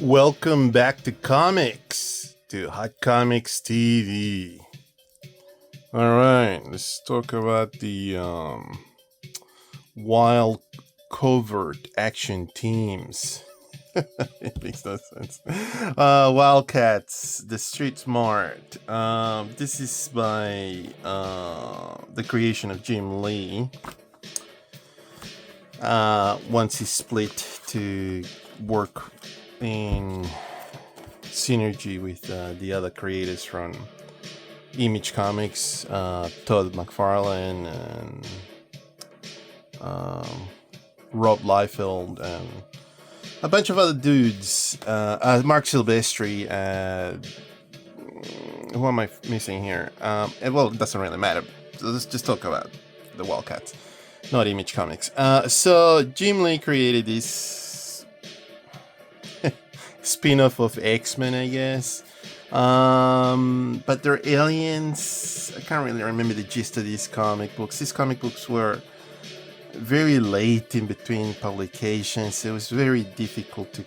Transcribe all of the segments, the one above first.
Welcome back to comics, to Hot Comics TV. All right, let's talk about the wild covert action teams. It makes no sense. Wildcats, the Street Smart. This is by the creation of Jim Lee. Once he split to work in synergy with the other creators from Image Comics, Todd McFarlane and Rob Liefeld and a bunch of other dudes. Mark Silvestri. Who am I missing here? Well, it doesn't really matter. So let's just talk about the Wildcats, not Image Comics. So Jim Lee created this spin-off of X-Men, I guess. But they're aliens. I can't really remember the gist of these comic books. These comic books were very late in between publications. It was very difficult to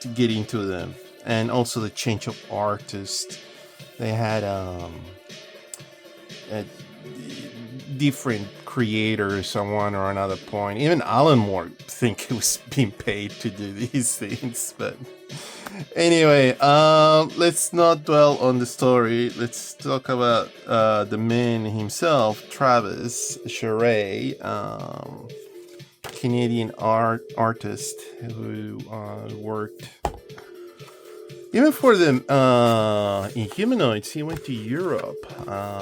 get into them. And also the change of artist. They had different creators on one or another point. Even Alan Moore think he was being paid to do these things. But anyway, let's not dwell on the story. Let's talk about the man himself, Travis Charest, Canadian artist who worked even for the Inhumanoids. He went to Europe.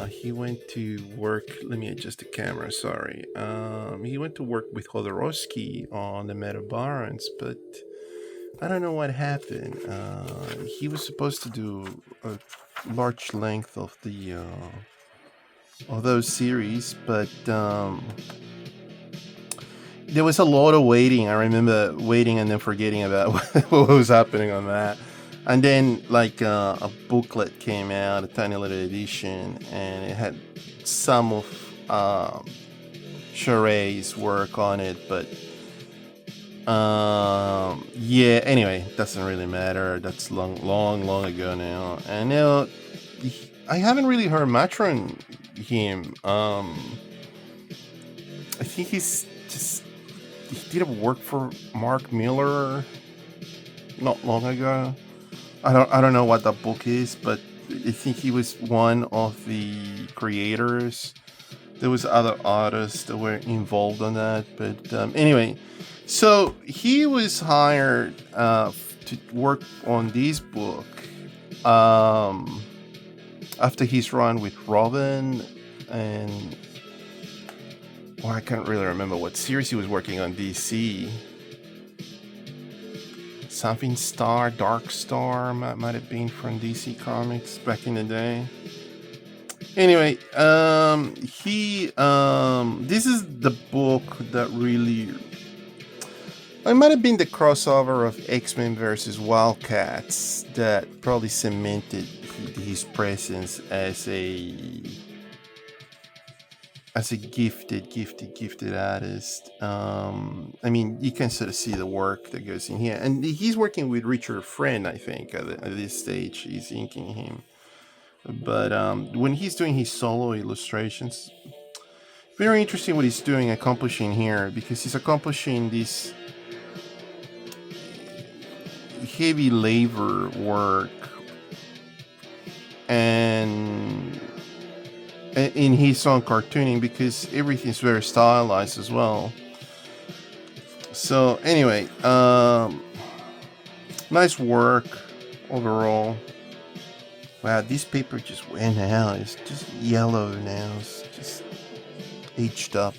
He went to work. Let me adjust the camera. Sorry. He went to work with Jodorowsky on the Meta Barons, but I don't know what happened. He was supposed to do a large length of the of those series, but there was a lot of waiting. I remember waiting and then forgetting about what was happening on that. And then, like, a booklet came out, a tiny little edition, and it had some of Charest's work on it, but yeah, anyway, doesn't really matter. That's long ago now. And now I haven't really heard much from him. I think he did work for Mark Miller not long ago. I don't know what that book is, but I think he was one of the creators. There was other artists that were involved on that, but anyway, so he was hired to work on this book after his run with Robin and I can't really remember what series he was working on. DC. Something Star, Dark Star might have been from DC Comics back in the day. Anyway, this is the book that really, it might have been the crossover of X-Men versus Wildcats that probably cemented his presence as a gifted artist. I mean, you can sort of see the work that goes in here, and he's working with Richard Friend, I think, at this stage. He's inking him, but when he's doing his solo illustrations, very interesting what he's accomplishing here, because he's accomplishing this heavy labor work and in his own cartooning, because everything's very stylized as well. So anyway, nice work overall. Wow, this paper just went out. It's just yellow now. It's just aged up.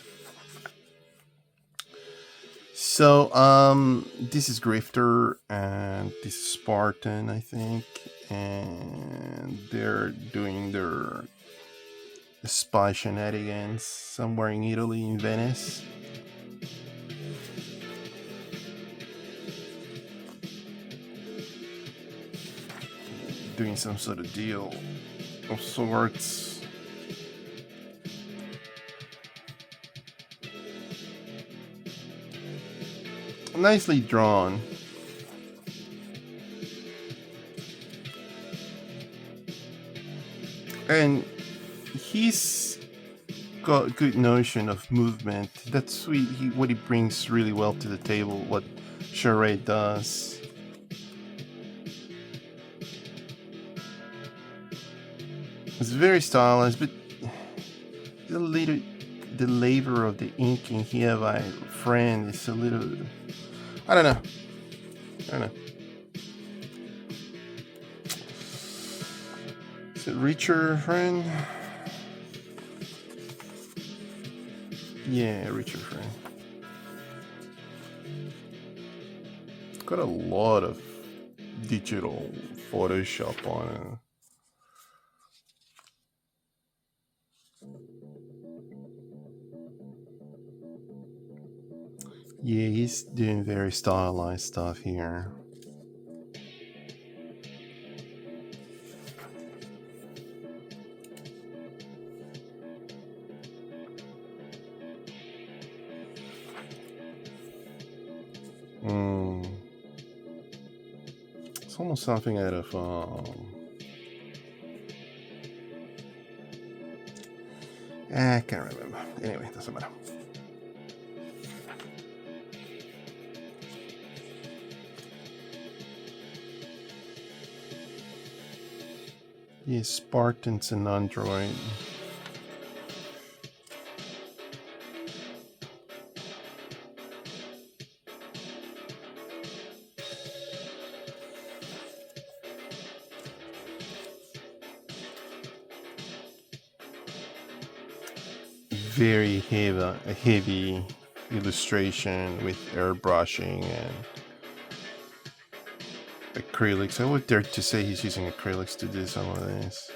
So this is Grifter and this is Spartan, I think, and they're doing their spy shenanigans somewhere in Italy, in Venice. Doing some sort of deal of sorts. Nicely drawn. And he's got a good notion of movement. That's what he brings really well to the table, what Charest does. It's very stylized, but the labor of the inking here by Friend is a little... I don't know. Is it Richard Friend? Yeah, Richard Friend. Got a lot of digital Photoshop on it. Yeah, he's doing very stylized stuff here. It's almost something out of I can't remember. Anyway, doesn't matter. Yeah, Spartans and Android. Very heavy illustration with airbrushing and acrylics. I would dare to say he's using acrylics to do some of this.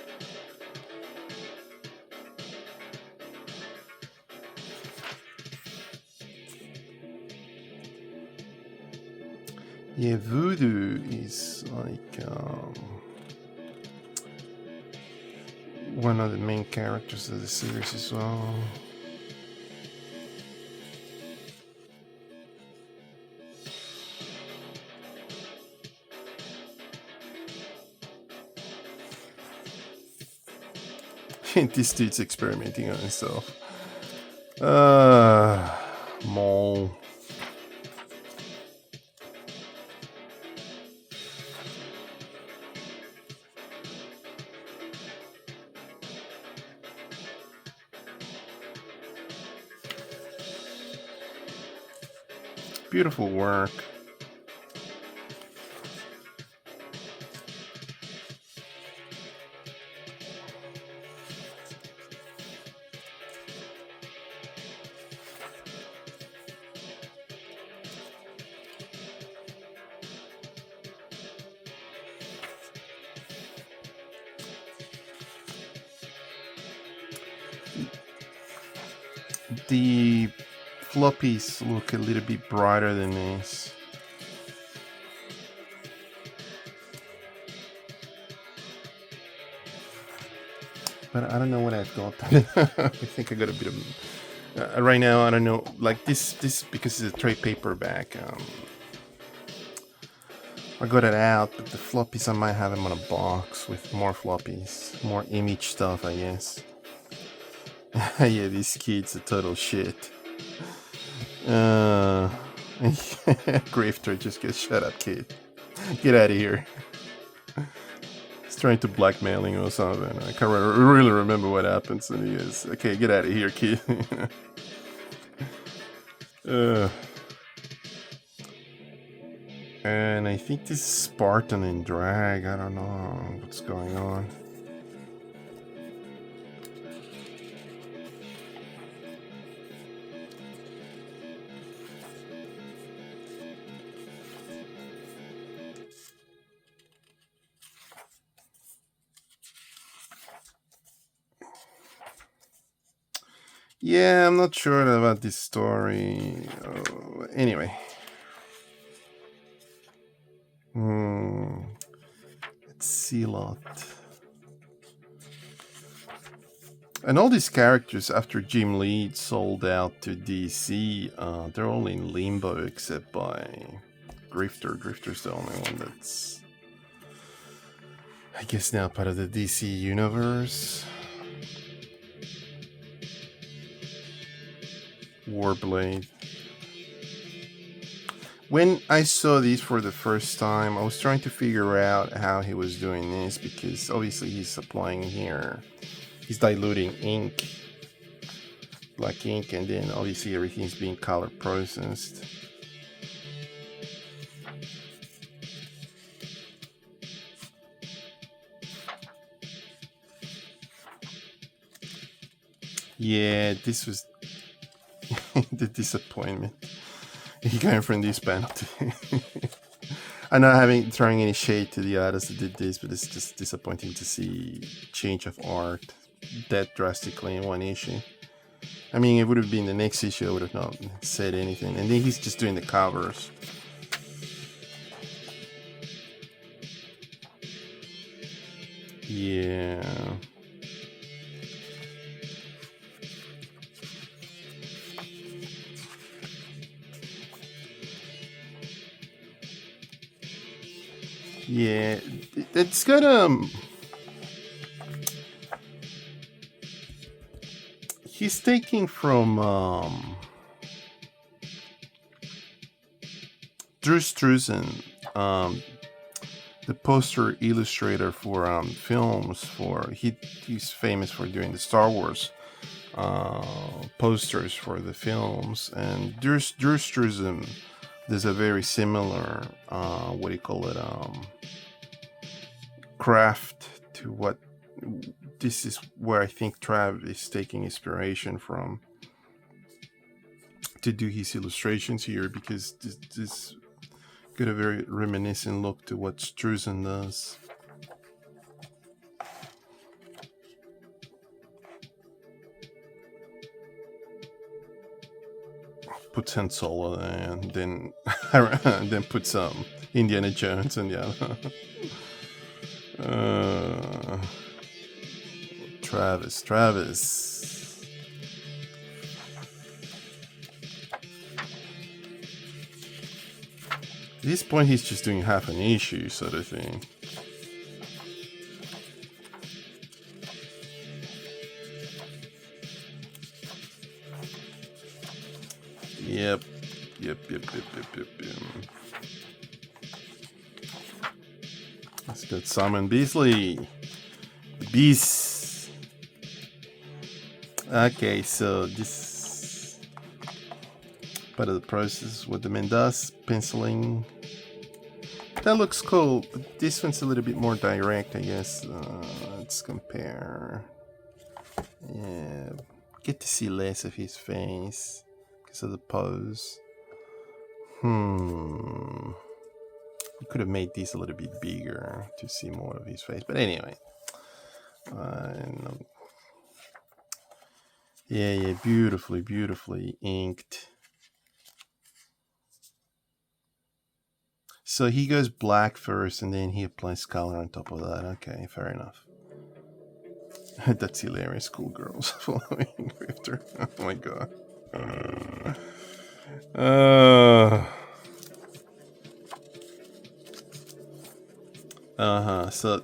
Yeah, Voodoo is like one of the main characters of the series as well. This dude's experimenting on himself. Mole. Beautiful work. The floppies look a little bit brighter than this. But I don't know what I've got. I think I got a bit of... right now, I don't know. Like this because it's a trade paperback. I got it out, but the floppies, I might have them on a box with more floppies. More image stuff, I guess. Yeah, this kid's a total shit. Grifter just gets shut up, kid. Get out of here. He's trying to blackmail him or something. I can't really remember what happens. And he is, okay, get out of here, kid. And I think this is Spartan in drag. I don't know what's going on. Yeah, I'm not sure about this story. Anyway. It's Sealot. And all these characters, after Jim Lee sold out to DC, they're all in limbo except by Grifter. Grifter's the only one that's I guess now part of the DC universe. Warblade. When I saw these for the first time, I was trying to figure out how he was doing this, because obviously he's applying here. He's diluting ink, black ink, and then obviously everything's being color processed. Yeah, this was the disappointment. He came from this panel. I'm not throwing any shade to the artists that did this, but it's just disappointing to see change of art that drastically in one issue. I mean, it would have been the next issue, I would have not said anything. And then he's just doing the covers. Yeah. Yeah, it's got he's taking from Drew Struzan, the poster illustrator for films. He's famous for doing the Star Wars posters for the films, and Drew Struzan, there's a very similar craft to what this is, where I think Trav is taking inspiration from to do his illustrations here, because this got a very reminiscent look to what Struzan does. Put Han Solo and then then put some Indiana Jones and the other. Travis. At this point, he's just doing half an issue, sort of thing. Yep. Let's get Simon Beasley. Beast. Okay, so this part of the process, what the man does, penciling. That looks cool, but this one's a little bit more direct, I guess. Let's compare. Yeah, get to see less of his face because of the pose. You could have made these a little bit bigger to see more of his face, but anyway. Yeah, beautifully inked. So he goes black first, and then he applies color on top of that. Okay, fair enough. That's hilarious. Schoolgirls following Grifter. Oh my god. So,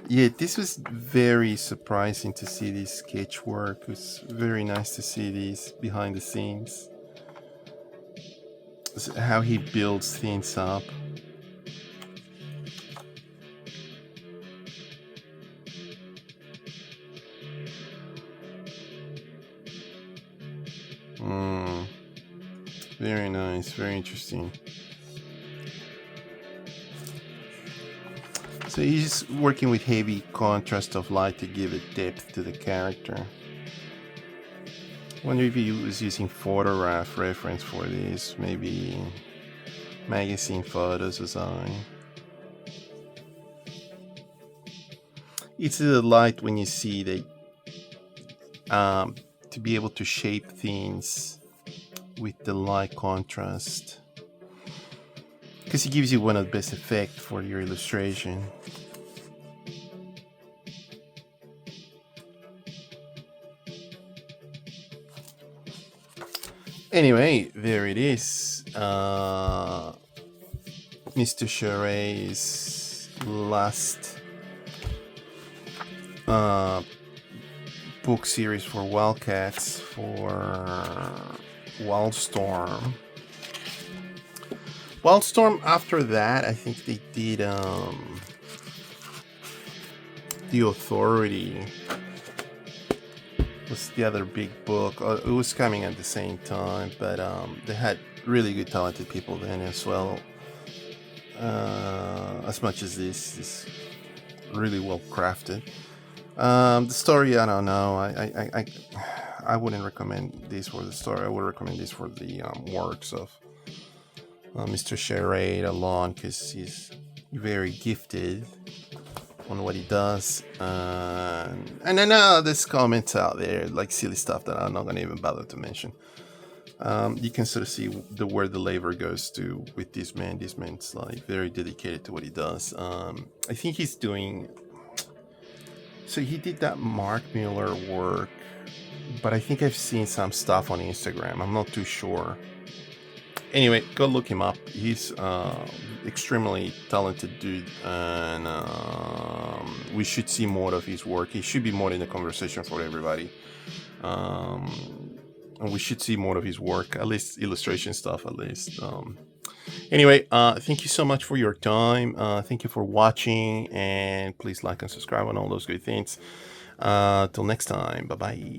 yeah, this was very surprising to see this sketch work. It was very nice to see these behind the scenes. How he builds things up. Very nice, very interesting. So he's working with heavy contrast of light to give it depth to the character. I wonder if he was using photograph reference for this, maybe magazine photos or something. It's the light when you see that to be able to shape things with the light contrast, because it gives you one of the best effects for your illustration. Anyway, there it is. Mr. Charest's last book series for Wildcats for Wildstorm. Wildstorm, after that, I think they did The Authority was the other big book. It was coming at the same time, but they had really good talented people then as well. As much as this is really well crafted. The story, I don't know. I wouldn't recommend this for the story. I would recommend this for the works of Mr. Charest alone, because he's very gifted on what he does. And I know there's comments out there, like silly stuff that I'm not going to even bother to mention. You can sort of see where the labor goes to with this man. This man's like very dedicated to what he does. I think he's doing... So he did that Mark Miller work, but I think I've seen some stuff on Instagram. I'm not too sure. Anyway, go look him up. He's extremely talented dude, and we should see more of his work. He should be more in the conversation for everybody. And we should see more of his work, at least illustration stuff, at least. Anyway, thank you so much for your time. Thank you for watching, and please like and subscribe and all those good things. Till next time, bye-bye.